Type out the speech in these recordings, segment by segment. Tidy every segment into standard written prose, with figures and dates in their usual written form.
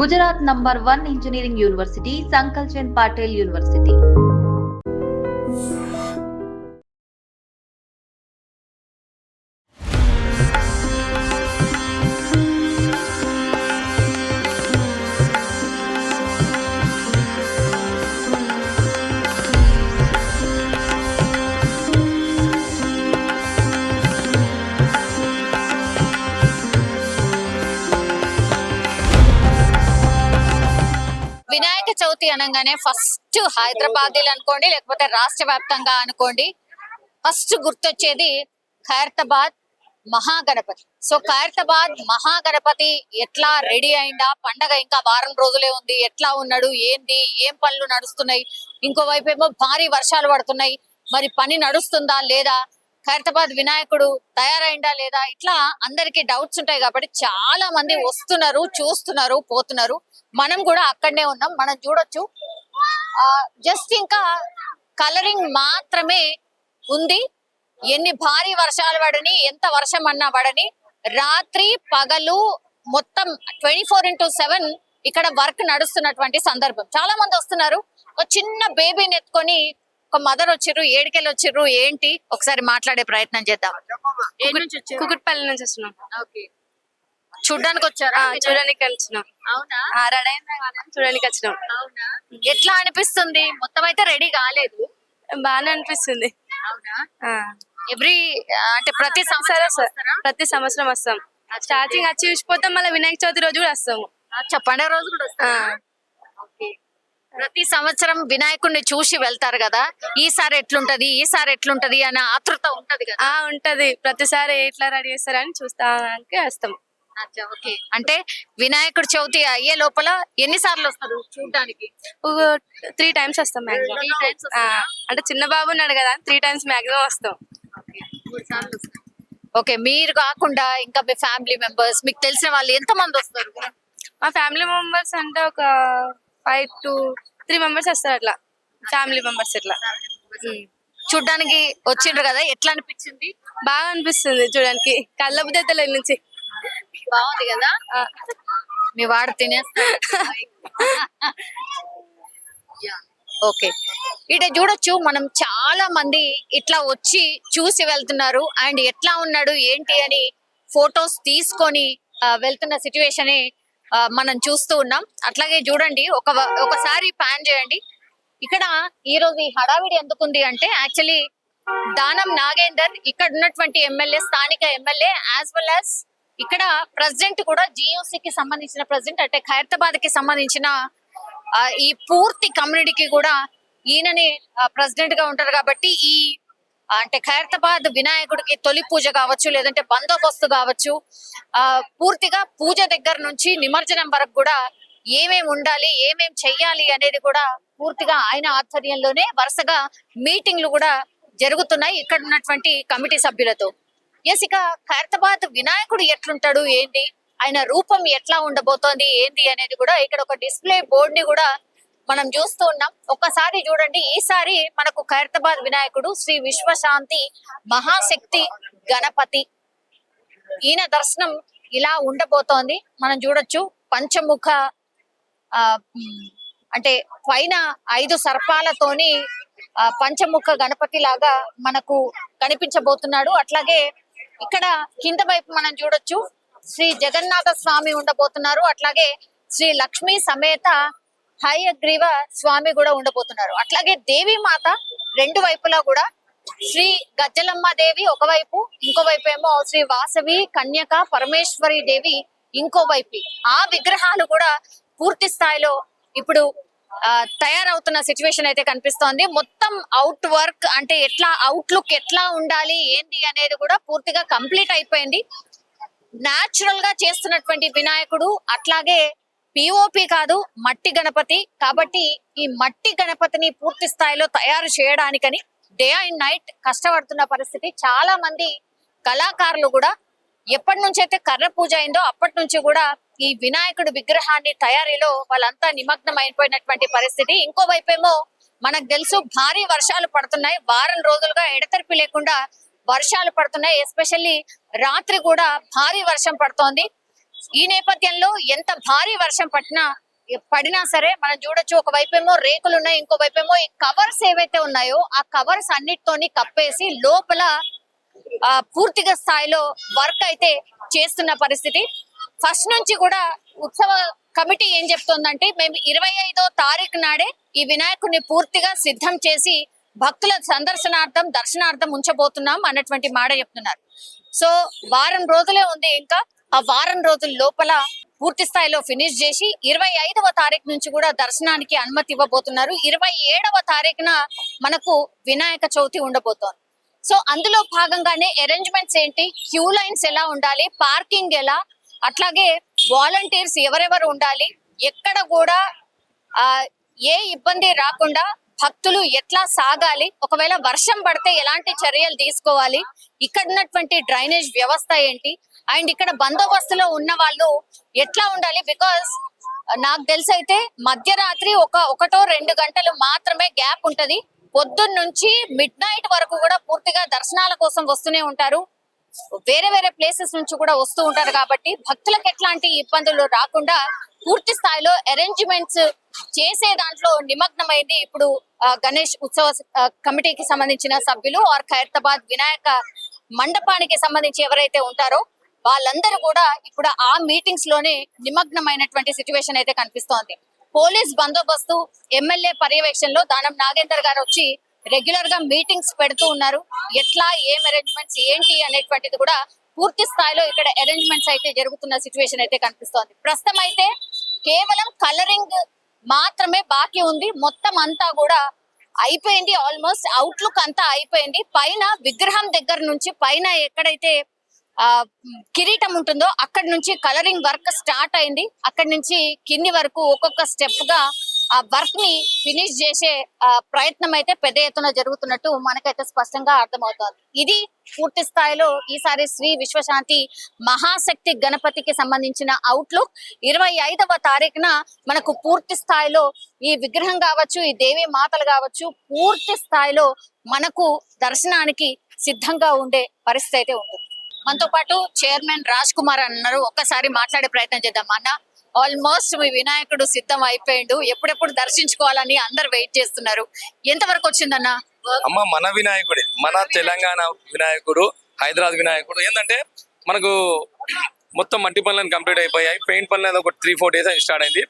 Gujarat #1 Engineering University, Sankalchand Patel University. Vinayaka Chavithi అనగానే first Hyderabad అనుకోండి, లేకపోతే రాష్ట్ర వ్యాప్తంగా అనుకోండి, ఫస్ట్ గుర్తొచ్చేది ఖైరతాబాద్ మహాగణపతి. సో ఖైరతాబాద్ మహాగణపతి ఎట్లా రెడీ అయిందా, పండగ ఇంకా వారం రోజులే ఉంది, ఎట్లా ఉన్నాడు, ఏంది, ఏం పనులు నడుస్తున్నాయి, ఇంకోవైపు ఏమో భారీ వర్షాలు పడుతున్నాయి, మరి పని నడుస్తుందా లేదా, ఖైరతాబాద్ వినాయకుడు తయారైందా లేదా, ఇట్లా అందరికి డౌట్స్ ఉంటాయి. కాబట్టి చాలా మంది వస్తున్నారు, చూస్తున్నారు, పోతున్నారు. మనం కూడా అక్కడనే ఉన్నాం, మనం చూడొచ్చు. జస్ట్ ఇంకా కలరింగ్ మాత్రమే ఉంది. ఎన్ని భారీ వర్షాలు పడని, ఎంత వర్షం అన్నా పడని, రాత్రి పగలు మొత్తం 24/7 ఇక్కడ వర్క్ నడుస్తున్నటువంటి సందర్భం. చాలా మంది వస్తున్నారు. ఒక చిన్న బేబీని ఎత్తుకొని ఒక మదర్ వచ్చిర్రు, ఏడికెళ్ళి వచ్చిర్రు, ఏంటి ఒకసారి మాట్లాడే ప్రయత్నం చేద్దాం. కుకుట్పల్లి నుంచి వస్తున్నాం. చూడ్డానికి వచ్చారా? చూడడానికి వచ్చినాం. అవునా? చూడడానికి వచ్చినాం. అవునా? ఎట్లా అనిపిస్తుంది? మొత్తం అయితే రెడీ కాలేదు, బాగానే అనిపిస్తుంది. అవునా? అంటే ప్రతి సంవత్సరం వస్తాం. స్టార్టింగ్ వచ్చి చూసిపోతాం, మళ్ళీ వినాయక చవితి రోజు కూడా వస్తాము. పండుగ రోజు కూడా వస్తాం. ప్రతి సంవత్సరం వినాయకుడిని చూసి వెళ్తారు కదా, ఈసారి ఎట్లుంటది అనే ఆతృత ఉంటది కదా? ఉంటది. ప్రతిసారి ఎట్లా రెడీ చేస్తారని చూస్తానికి వస్తాం. ఓకే. అంటే వినాయకుడి చవితి అయ్యే లోపల ఎన్నిసార్లు వస్తారు చూడడానికి? 3 times వస్తాం మాక్సిమం. అంటే చిన్న బాబు ఉన్నాడు కదా, 3 times మాక్సిమం వస్తాం. ఓకే. మీరు కాకుండా ఇంకా మీ ఫ్యామిలీ మెంబర్స్, మీకు తెలిసిన వాళ్ళు ఎంత మంది వస్తారు? మా ఫ్యామిలీ మెంబర్స్ అంటే ఒక 5 to 3 members వస్తారు. అట్లా ఫ్యామిలీ మెంబర్స్ ఇట్లా చూడ్డానికి వచ్చిండ్రు కదా, ఎట్లా అనిపించింది? బాగా అనిపిస్తుంది చూడడానికి, కళ్ళ బుద్ధి నుంచి. బాగుంది కదా, మీ వాడు తినేస్తా. ఓకే. ఇట చూడొచ్చు, మనం చాలా మంది ఇట్లా వచ్చి చూసి వెళ్తున్నారు. అండ్ ఎట్లా ఉన్నాడు ఏంటి అని ఫొటోస్ తీసుకొని వెళ్తున్న సిచ్యువేషన్ మనం చూస్తూ ఉన్నాం. అట్లాగే చూడండి, ఒకసారి ప్యాన్ చేయండి. ఇక్కడ ఈ రోజు ఈ హడావిడి ఎందుకుంది అంటే, యాక్చువల్లీ దానం నాగేందర్ ఇక్కడ ఉన్నటువంటి ఎమ్మెల్యే, స్థానిక ఎమ్మెల్యే, యాజ్ వెల్ యాజ్ ఇక్కడ ప్రెసిడెంట్ కూడా, జియూసీకి సంబంధించిన ప్రెసిడెంట్, అంటే ఖైరతాబాద్ కి సంబంధించిన ఈ పూర్తి కమ్యూనిటీకి కూడా ఈయననే ప్రెసిడెంట్ గా ఉంటారు. కాబట్టి ఈ అంటే ఖైరతాబాద్ వినాయకుడికి తొలి పూజ కావచ్చు, లేదంటే బందోబస్తు కావచ్చు, పూర్తిగా పూజ దగ్గర నుంచి నిమజ్జనం వరకు కూడా ఏమేమి ఉండాలి, ఏమేం చెయ్యాలి అనేది కూడా పూర్తిగా ఆయన ఆధ్వర్యంలోనే వరుసగా మీటింగ్లు కూడా జరుగుతున్నాయి ఇక్కడ ఉన్నటువంటి కమిటీ సభ్యులతో. ఇక ఖైరతాబాద్ వినాయకుడు ఎట్లుంటాడు, ఏంటి, ఆయన రూపం ఎట్లా ఉండబోతోంది, ఏంటి అనేది కూడా ఇక్కడ ఒక డిస్ప్లే బోర్డ్ ని కూడా మనం చూస్తూ ఉన్నాం. ఒక్కసారి చూడండి, ఈసారి మనకు ఖైరతాబాద్ వినాయకుడు శ్రీ విశ్వశాంతి మహాశక్తి గణపతి, ఈయన దర్శనం ఇలా ఉండబోతోంది. మనం చూడొచ్చు, పంచముఖ అంటే పైన 5 సర్పాలతోని పంచముఖ గణపతి లాగా మనకు కనిపించబోతున్నాడు. అట్లాగే ఇక్కడ కింద వైపు మనం చూడొచ్చు, శ్రీ జగన్నాథ స్వామి ఉండబోతున్నారు. అట్లాగే శ్రీ లక్ష్మీ సమేత హయగ్రీవ స్వామి కూడా ఉండబోతున్నారు. అట్లాగే దేవి మాత 2 వైపులా కూడా, శ్రీ గజ్జలమ్మ దేవి ఒకవైపు, ఇంకోవైపు ఏమో శ్రీ వాసవి కన్యక పరమేశ్వరి దేవి ఇంకోవైపు. ఆ విగ్రహాలు కూడా పూర్తి స్థాయిలో ఇప్పుడు తయారవుతున్న సిచ్యువేషన్ అయితే కనిపిస్తోంది. మొత్తం అవుట్ వర్క్ అంటే ఎట్లా, అవుట్లుక్ ఎట్లా ఉండాలి, ఏంటి అనేది కూడా పూర్తిగా కంప్లీట్ అయిపోయింది. న్యాచురల్ గా చేస్తున్నటువంటి వినాయకుడు, అట్లాగే పిఓపి కాదు, మట్టి గణపతి. కాబట్టి ఈ మట్టి గణపతిని పూర్తి స్థాయిలో తయారు చేయడానికని డే అండ్ నైట్ కష్టపడుతున్న పరిస్థితి. చాలా మంది కళాకారులు కూడా ఎప్పటి నుంచి అయితే కర్ర పూజ అయిందో అప్పటి నుంచి కూడా ఈ వినాయకుడి విగ్రహాన్ని తయారీలో వాళ్ళంతా నిమగ్నం అయిపోయినటువంటి పరిస్థితి. ఇంకోవైపు ఏమో మనకు తెలుసు, భారీ వర్షాలు పడుతున్నాయి, వారం రోజులుగా ఎడతెరిపి లేకుండా వర్షాలు పడుతున్నాయి. ఎస్పెషల్లీ రాత్రి కూడా భారీ వర్షం పడుతోంది. ఈ నేపథ్యంలో ఎంత భారీ వర్షం పడినా సరే మనం చూడొచ్చు, ఒకవైపేమో రేకులు ఉన్నాయి, ఇంకోవైపేమో ఈ కవర్స్ ఏవైతే ఉన్నాయో ఆ కవర్స్ అన్నిటితోని కప్పేసి లోపల పూర్తిగా స్థాయిలో వర్క్ అయితే చేస్తున్న పరిస్థితి. ఫస్ట్ నుంచి కూడా ఉత్సవ కమిటీ ఏం చెప్తోందంటే, మేము 25వ తారీఖు నాడే ఈ వినాయకుడిని పూర్తిగా సిద్ధం చేసి భక్తుల సందర్శనార్థం దర్శనార్థం ఉంచబోతున్నాం అన్నటువంటి మాట చెప్తున్నారు. సో వారం రోజులే ఉంది, ఇంకా ఆ వారం రోజుల లోపల పూర్తి స్థాయిలో ఫినిష్ చేసి 25వ తారీఖు నుంచి కూడా దర్శనానికి అనుమతి ఇవ్వబోతున్నారు. 27వ తారీఖున మనకు వినాయక చవితి ఉండబోతోంది. సో అందులో భాగంగానే అరేంజ్మెంట్స్ ఏంటి, క్యూ లైన్స్ ఎలా ఉండాలి, పార్కింగ్ ఎలా, అట్లాగే వాలంటీర్స్ ఎవరెవరు ఉండాలి, ఎక్కడ కూడా ఏ ఇబ్బంది రాకుండా భక్తులు ఎట్లా సాగాలి, ఒకవేళ వర్షం పడితే ఎలాంటి చర్యలు తీసుకోవాలి, ఇక్కడ ఉన్నటువంటి డ్రైనేజ్ వ్యవస్థ ఏంటి, అండ్ ఇక్కడ బందోబస్తులో ఉన్న వాళ్ళు ఎట్లా ఉండాలి. బికాస్ నాకు తెలిసి అయితే మధ్యరాత్రి 1-2 గంటలు మాత్రమే గ్యాప్ ఉంటది. పొద్దున్న నుంచి మిడ్ నైట్ వరకు కూడా పూర్తిగా దర్శనాల కోసం వస్తూనే ఉంటారు, వేరే వేరే ప్లేసెస్ నుంచి కూడా వస్తూ ఉంటారు. కాబట్టి భక్తులకు ఎట్లాంటి ఇబ్బందులు రాకుండా పూర్తి స్థాయిలో అరేంజ్మెంట్స్ చేసే దాంట్లో నిమగ్నమైంది ఇప్పుడు గణేష్ ఉత్సవ కమిటీకి సంబంధించిన సభ్యులు ఆర్ ఖైరతాబాద్ వినాయక మండపానికి సంబంధించి ఎవరైతే ఉంటారో వాళ్ళందరూ కూడా ఇప్పుడు ఆ మీటింగ్స్ లోనే నిమగ్నమైనటువంటి సిచ్యువేషన్ అయితే కనిపిస్తోంది. పోలీస్ బందోబస్తు, ఎమ్మెల్యే పర్యవేక్షణలో దానం నాగేందర్ గారు వచ్చి రెగ్యులర్ గా మీటింగ్స్ పెడుతూ ఉన్నారు. ఎట్లా ఏం అరేంజ్మెంట్స్ ఏంటి అనేటువంటిది కూడా పూర్తి స్థాయిలో ఇక్కడ అరేంజ్మెంట్స్ అయితే జరుగుతున్న సిచ్యువేషన్ అయితే కనిపిస్తోంది. ప్రస్తుతం అయితే కేవలం కలరింగ్ మాత్రమే బాకీ ఉంది, మొత్తం అంతా కూడా అయిపోయింది, ఆల్మోస్ట్ అవుట్లుక్ అంతా అయిపోయింది. పైన విగ్రహం దగ్గర నుంచి పైన ఎక్కడైతే కిరీటం ఉంటుందో అక్కడి నుంచి కలరింగ్ వర్క్ స్టార్ట్ అయింది. అక్కడి నుంచి కింది వరకు ఒక్కొక్క స్టెప్ గా ఆ వర్క్ ని ఫినిష్ చేసే ప్రయత్నం అయితే పెద్ద ఎత్తున జరుగుతున్నట్టు మనకైతే స్పష్టంగా అర్థమవుతోంది. ఇది పూర్తి స్థాయిలో ఈసారి శ్రీ విశ్వశాంతి మహాశక్తి గణపతికి సంబంధించిన అవుట్లుక్. 25వ తారీఖున మనకు పూర్తి స్థాయిలో ఈ విగ్రహం కావచ్చు, ఈ దేవి మాతలు కావచ్చు, పూర్తి స్థాయిలో మనకు దర్శనానికి సిద్ధంగా ఉండే పరిస్థితి అయితే ఉంటుంది. మనతో పాటు చైర్మన్ రాజ్ కుమార్ అన్నారు, ఒక్కసారి మాట్లాడే ప్రయత్నం చేద్దాం. అన్న, ఆల్మోస్ట్ మీ వినాయకుడు సిద్ధం అయిపోయిండు, ఎప్పుడెప్పుడు దర్శించుకోవాలని అందరు వెయిట్ చేస్తున్నారు, ఎంతవరకు వచ్చిందన్న? అమ్మ, మన వినాయకుడి, మన తెలంగాణ వినాయకుడు, హైదరాబాద్ వినాయకుడు ఏంటంటే మనకు మొత్తం మట్టి పనులను కంప్లీట్ అయిపోయాయి. పెయింట్ పనులు ఒక 3-4 డేస్ స్టార్ట్ అయింది.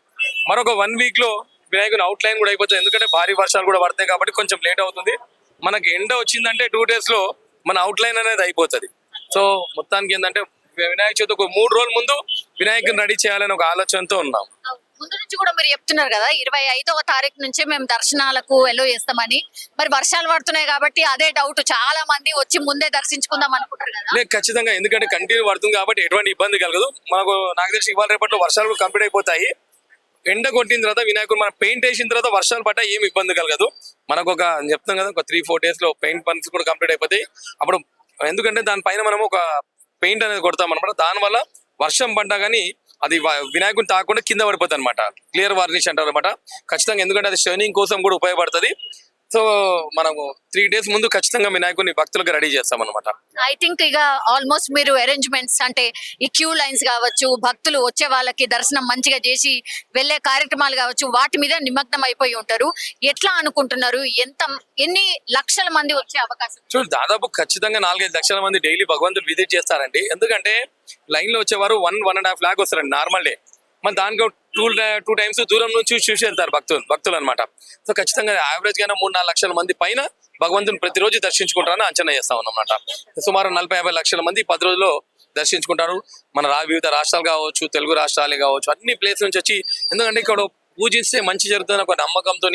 మరొక 1 వీక్ లో వినాయకుని అవుట్ లైన్ కూడా అయిపోతుంది. ఎందుకంటే భారీ వర్షాలు కూడా పడతాయి కాబట్టి కొంచెం లేట్ అవుతుంది. మనకి ఎండ వచ్చిందంటే 2 డేస్ లో మన అవుట్ లైన్ అనేది అయిపోతుంది. సో మొత్తానికి ఏంటంటే వినాయక చవితి ఒక 3 రోజుల ముందు వినాయకుని రెడీ చేయాలని ఒక ఆలోచనతో ఉన్నాం. ముందు నుంచి కూడా మీరు చెప్తున్నారు కదా 25వ తారీఖు నుంచే మేము దర్శనాలకు ఎల్లో చేస్తామని, మరి వర్షాలు పడుతున్నాయి కాబట్టి అదే డౌట్, చాలా మంది వచ్చి ముందే దర్శించుకుందాం అనుకుంటారు కదా? లేదు, ఖచ్చితంగా, ఎందుకంటే కంటిన్యూ పడుతుంది కాబట్టి ఎటువంటి ఇబ్బంది కలగదు. నాకు తెలిసి ఇవాళ రేపట్లో వర్షాలు కంప్లీట్ అయిపోతాయి. ఎండ కొట్టిన తర్వాత వినాయకుడు మనం పెయింట్ వేసిన తర్వాత వర్షాలు పడ్డా ఏమి ఇబ్బంది కలగదు. మనకు చెప్తాం కదా, ఒక 3-4 డేస్ లో పెయింట్ పనులు కూడా కంప్లీట్ అయిపోతాయి. అప్పుడు ఎందుకంటే దానిపైన మనం ఒక పెయింట్ అనేది కొడతాం అనమాట. దానివల్ల వర్షం పడ్డా కానీ అది వినాయకుని తాకుండా కింద పడిపోతుంది అనమాట. క్లియర్ వార్నిష్ అంటారు అనమాట. ఖచ్చితంగా, ఎందుకంటే అది షైనింగ్ కోసం కూడా ఉపయోగపడుతుంది. సో మనము 3 డేస్ ముందు ఖచ్చితంగా వినాయకుని భక్తులకు రెడీ చేస్తాం అనమాట. ఐ థింక్ ఇక ఆల్మోస్ట్ మీరు అరేంజ్మెంట్స్ అంటే ఈ క్యూ లైన్స్ కావచ్చు, భక్తులు వచ్చే వాళ్ళకి దర్శనం మంచిగా చేసి వెళ్లే కార్యక్రమాలు కావచ్చు, వాటి మీద నిమగ్నం అయిపోయి ఉంటారు. ఎట్లా అనుకుంటున్నారు, ఎన్ని లక్షల మంది వచ్చే అవకాశం? చూడండి, దాదాపు ఖచ్చితంగా 4-5 లక్షల మంది డైలీ భగవంతుడు విజిట్ చేస్తారండి. ఎందుకంటే లైన్ లో వచ్చేవారు 1-1.5 లాక్ వస్తారండి నార్మల్ డే. మన దానికి 2 టైమ్స్ దూరం నుంచి చూసి వెళ్తారు భక్తులు అనమాట. సో ఖచ్చితంగా యావరేజ్ గానే 3-4 లక్షల మంది పైన భగవంతుని ప్రతిరోజు దర్శించుకుంటారని అంచనా చేస్తాం అన్నమాట. సుమారు 40-50 లక్షల మంది 10 రోజుల్లో దర్శించుకుంటారు. మన వివిధ రాష్ట్రాలు కావచ్చు, తెలుగు రాష్ట్రాలే కావచ్చు, అన్ని ప్లేస్ నుంచి వచ్చి, ఎందుకంటే ఇక్కడ పూజిస్తే మంచి జరుగుతుందని ఒక నమ్మకంతో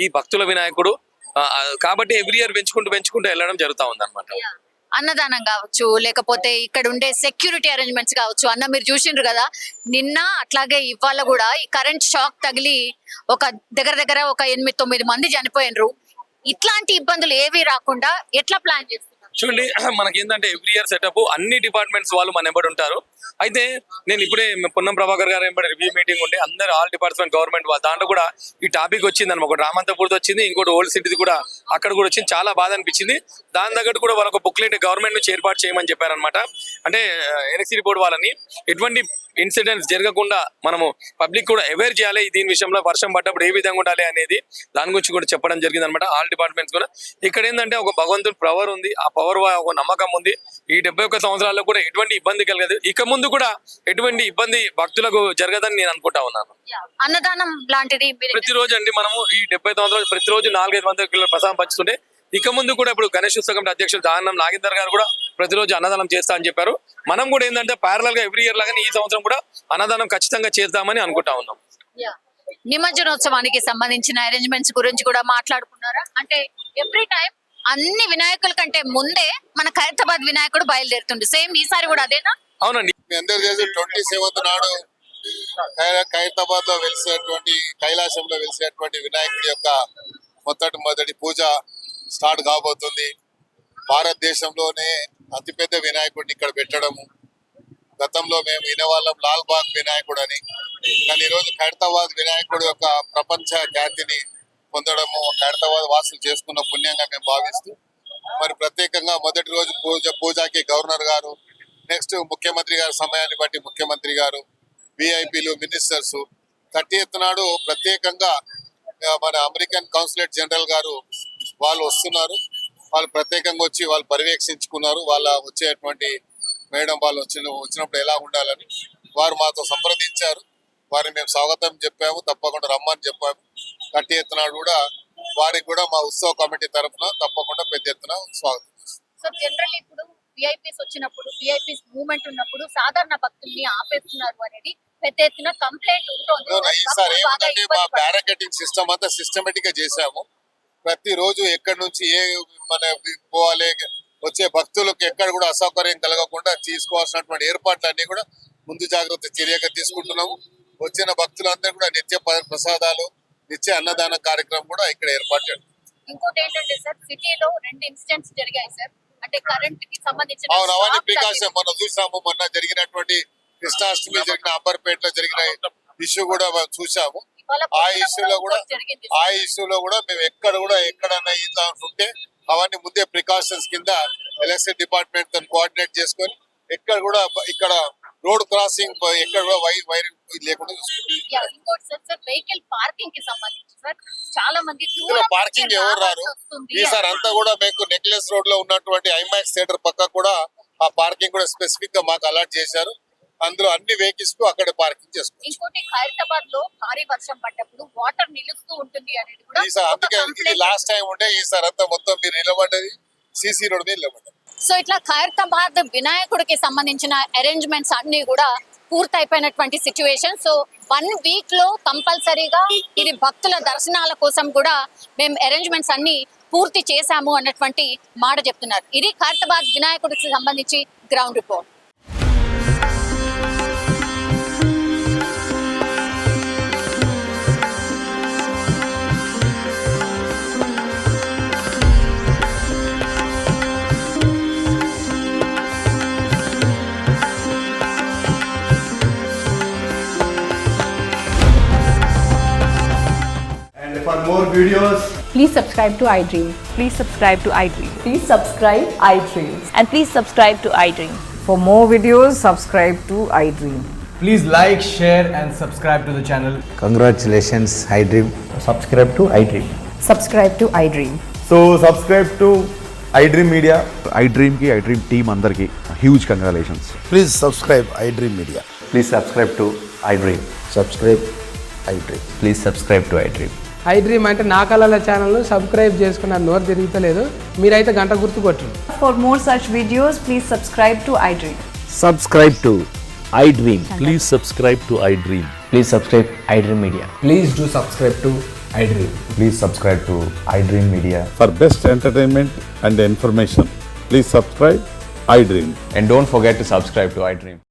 ఈ భక్తుల వినాయకుడు కాబట్టి ఎవ్రీ ఇయర్ పెంచుకుంటూ వెళ్ళడం జరుగుతూ ఉంది అనమాట. అన్నదానం కావచ్చు, లేకపోతే ఇక్కడ ఉండే సెక్యూరిటీ అరేంజ్మెంట్స్ కావచ్చు. అన్న, మీరు చూసిండ్రు కదా నిన్న, అట్లాగే ఇవాళ కూడా ఈ కరెంట్ షాక్ తగిలి ఒక దగ్గర ఒక 8-9 మంది చనిపోయినరు. ఇట్లాంటి ఇబ్బందులు ఏవి రాకుండా ఎట్లా ప్లాన్ చేస్తున్నారు? చూడండి, మనకి ఏంటంటే ఎవ్రీ ఇయర్ సెటప్ అన్ని డిపార్ట్మెంట్స్ వాళ్ళు మన ఎంబడి ఉంటారు. అయితే నేను ఇప్పుడే పొన్నం ప్రభాకర్ గారు ఎంబడి రివ్యూ మీటింగ్ ఉండే అందరు ఆల్ డిపార్ట్మెంట్ గవర్నమెంట్ దాంట్లో కూడా ఈ టాపిక్ వచ్చింది అనమాట. ఒకటి రామంతపూర్ది వచ్చింది, ఇంకోటి ఓల్డ్ సిటీది కూడా అక్కడ కూడా వచ్చింది. చాలా బాధ అనిపించింది. దాని తగ్గట్టు కూడా వాళ్ళొక బుక్లెట్ గవర్నమెంట్ నుంచి ఏర్పాటు చేయమని చెప్పారనమాట. అంటే ఎలక్ట్రిసిటీ బోర్డు వాళ్ళని ఎటువంటి ఇన్సిడెంట్స్ జరగకుండా మనము పబ్లిక్ కూడా అవేర్ చేయాలి. దీని విషయంలో వర్షం పడ్డప్పుడు ఏ విధంగా ఉండాలి అనేది దాని గురించి కూడా చెప్పడం జరిగింది అనమాట. ఆల్ డిపార్ట్మెంట్స్ కూడా ఇక్కడ ఏంటంటే ఒక భగవంతుని పవర్ ఉంది, ఆ పవర్ ఒక నమ్మకం ఉంది. ఈ 71 సంవత్సరాల్లో కూడా ఎటువంటి ఇబ్బంది కలగదు. ఇక ముందు కూడా ఎటువంటి ఇబ్బంది భక్తులకు జరగదని నేను అనుకుంటా ఉన్నాను. అన్నదానం లాంటిది ప్రతిరోజు అండి మనము ఈ 70 సంవత్సరాలు ప్రతిరోజు 400-500 కిలోల ప్రసాదం పంచుతుంటే ఇక ముందు కూడా ఇప్పుడు గణేష్ ఉత్సవ కమిటీ అధ్యక్షుడు దానం నాగేందర్ గారు కూడా ప్రతిరోజు అన్నదానం చేస్తా అని చెప్పారు. మనం కూడా ఏంటంటే ప్యారలల్ గా ఎవ్రీ ఇయర్ లాగానే ఈ సంవత్సరం కూడా అన్నదానం ఖచ్చితంగా చేద్దామని అనుకుంటా ఉన్నాం. నిమజ్జనోత్సవానికి సంబంధించిన అరేంజ్మెంట్స్ గురించి కూడా మాట్లాడుకున్నారా? అంటే ఎవ్రీ టైం అన్ని వినాయకుల కంటే ముందే మన ఖైరతాబాద్ వినాయకుడు బయలుదేరుతుండే, సేమ్ ఈసారి కూడా అదేనా? అవునండి. మీ అందరూ తెలుసు 27th నాడు ఖైరతాబాద్ లో వెలిసేటువంటి కైలాసంలో వెలిసేటువంటి వినాయకుడి యొక్క మొదటి పూజ స్టార్ట్ కాబోతుంది. భారతదేశంలోనే అతిపెద్ద వినాయకుడిని ఇక్కడ పెట్టడము. గతంలో మేము వినేవాళ్ళం లాల్ బాగ్ వినాయకుడు అని, కానీ ఈరోజు ఖైరతాబాద్ వినాయకుడు యొక్క ప్రపంచ ఖ్యాతిని పొందడము ఖైరతాబాద్ వాసులు చేసుకున్న పుణ్యంగా మేము భావిస్తూ, మరి ప్రత్యేకంగా మొదటి రోజు పూజకి గవర్నర్ గారు, నెక్స్ట్ ముఖ్యమంత్రి గారి సమయాన్ని బట్టి ముఖ్యమంత్రి గారు, విఐపీలు, మినిస్టర్స్ 30th నాడు ప్రత్యేకంగా మన అమెరికన్ కౌన్సిలేట్ జనరల్ గారు వాళ్ళు వస్తున్నారు. వాళ్ళు ప్రత్యేకంగా వచ్చి వాళ్ళు పర్యవేక్షించుకున్నారు. వాళ్ళ వచ్చేటువంటి మేడం వాళ్ళు వచ్చినప్పుడు ఎలా ఉండాలని వారు మాతో సంప్రదించారు. వారిని మేము స్వాగతం చెప్పాము, తప్పకుండా రమ్మని చెప్పాము. 30th నాడు కూడా వారికి కూడా మా ఉత్సవ కమిటీ తరఫున తప్పకుండా పెద్ద ఎత్తున స్వాగతం. ఇప్పుడు విఐపీస్ వచ్చినప్పుడు, విఐపీస్ మూవ్మెంట్ ఉన్నప్పుడు సాధారణ భక్తుల్ని ఆపేస్తున్నారు అనేది పెద్ద ఎత్తున కంప్లైంట్ ఉంటుంది. ఈసారి ఏమంటే మా బ్యారికేడింగ్ సిస్టమ్ అంతా సిస్టమేటిక్ గా చేశాము. ప్రతిరోజు ఎక్కడి నుంచి మన పోవాలి, వచ్చే భక్తులకు ఎక్కడ కూడా అసౌకర్యం కలగకుండా తీసుకోవాల్సినటువంటి ఏర్పాట్లన్నీ కూడా ముందు జాగ్రత్త చర్యగా తీసుకుంటున్నాము. వచ్చిన భక్తులందరూ కూడా నిత్య ప్రసాదాలు, నిత్య అన్నదాన కార్యక్రమం కూడా ఇక్కడ ఏర్పాటు చేయాలి. ఇంకోటి ఏంటంటే సార్, సిటీలో 2 ఇన్సిడెంట్స్ జరిగాయి సార్. అంటే కరెంట్ కి సంబంధించిన అవన్నీ ప్రికాషన్ మొన్న చూసాము. మొన్న జరిగినటువంటి కృష్ణాష్టమి జరిగిన అంబర్పేటలో జరిగిన ఇష్యూ కూడా మనం చూసాము. ఆ ఇష్యూలో కూడా మేము ఎక్కడన్నా ఇట్లా ఉంటే అవన్నీ ముందే ప్రికాషన్స్ కింద ఎలక్ట్రిసిటీ డిపార్ట్మెంట్ తో కోఆర్డినేట్ చేసుకొని ఇక్కడ రోడ్ క్రాసింగ్ ఎక్కడ కూడా వైరింగ్ లేకుండా వెహికల్ పార్కింగ్ కి సంబంధించి సార్ చాలా మంది పార్కింగ్ ఎవరు రారు. ఈసారి అంతా కూడా మీకు నెక్లెస్ రోడ్ లో ఉన్నటువంటి ఐమాక్స్ థియేటర్ పక్క కూడా ఆ పార్కింగ్ కూడా స్పెసిఫిక్ గా మాకు అలాట్ చేశారు. అందులో అన్ని వెహికల్స్ కు అక్కడ పార్కింగ్ చేసుకోవచ్చు. ఇంకోటి ఖైరతాబాద్ లో భారీ వర్షం పడ్డప్పుడు వాటర్ నిలుస్తూ ఉంటుంది అనేది కూడా ఈసారి అందుకే ఇది లాస్ట్ టైం ఉండే, ఈసారి అంతా మొత్తం మీరు నిలబడ్డది సీసీ రోడ్ మీద నిలబడ్డది. సో ఇట్లా ఖైరతాబాద్ వినాయకుడికి సంబంధించిన అరేంజ్మెంట్స్ అన్ని కూడా పూర్తయిపోయినటువంటి సిచ్యువేషన్. సో 1 వీక్ లో కంపల్సరీగా ఇది భక్తుల దర్శనాల కోసం కూడా మేము అరేంజ్మెంట్స్ అన్ని పూర్తి చేశాము అన్నటువంటి మాట చెప్తున్నారు. ఇది ఖైరతాబాద్ వినాయకుడికి సంబంధించి ground report. For more videos, please subscribe to iDream. Please subscribe to iDream. Please subscribe iDream. And please subscribe to iDream. For more videos, subscribe to iDream. please like, share and subscribe to the channel. Congratulations, iDream. Subscribe to iDream. Subscribe to iDream. So subscribe to iDream Media. iDream ki iDream team andarki huge congratulations. Please subscribe iDream Media. Please subscribe to iDream. Subscribe iDream. Please subscribe to iDream. iDream అంటే నా కళల channel subscribe చేసుకున్న నోరు తిరుగుతలేదు, మీరైతే గంట గుర్తు కొట్టండి. For more such videos, please subscribe to iDream. Subscribe to iDream. Please subscribe to iDream. Please subscribe iDream Media. Please do subscribe to iDream. Please subscribe to iDream Media. For best entertainment and information, please subscribe iDream. And don't forget to subscribe to iDream.